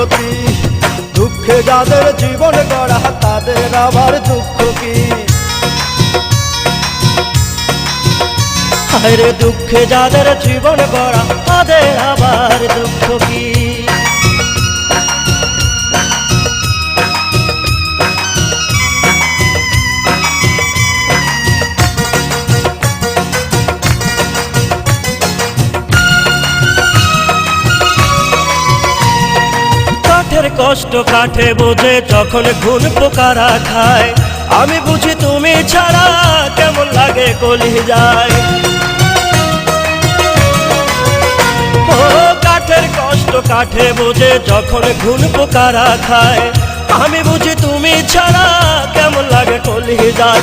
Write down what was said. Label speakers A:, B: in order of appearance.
A: গতি। দুঃখে যাদের জীবন গড়া তাদের আবার দুঃখ কি? হায়রে দুঃখে যাদের জীবন গড়া তাদের আবার দুঃখ কি? কাঠের কষ্ট কাঠে বোঝে যখন ঘুন পোকারা খায়, আমি বুঝি তুমি ছাড়া কেমন লাগে কলিজায়। ও কাঠের কষ্ট কাঠে বোঝে যখন ঘুন পোকারা খায়, আমি বুঝি তুমি ছাড়া কেমন লাগে কলিজায়।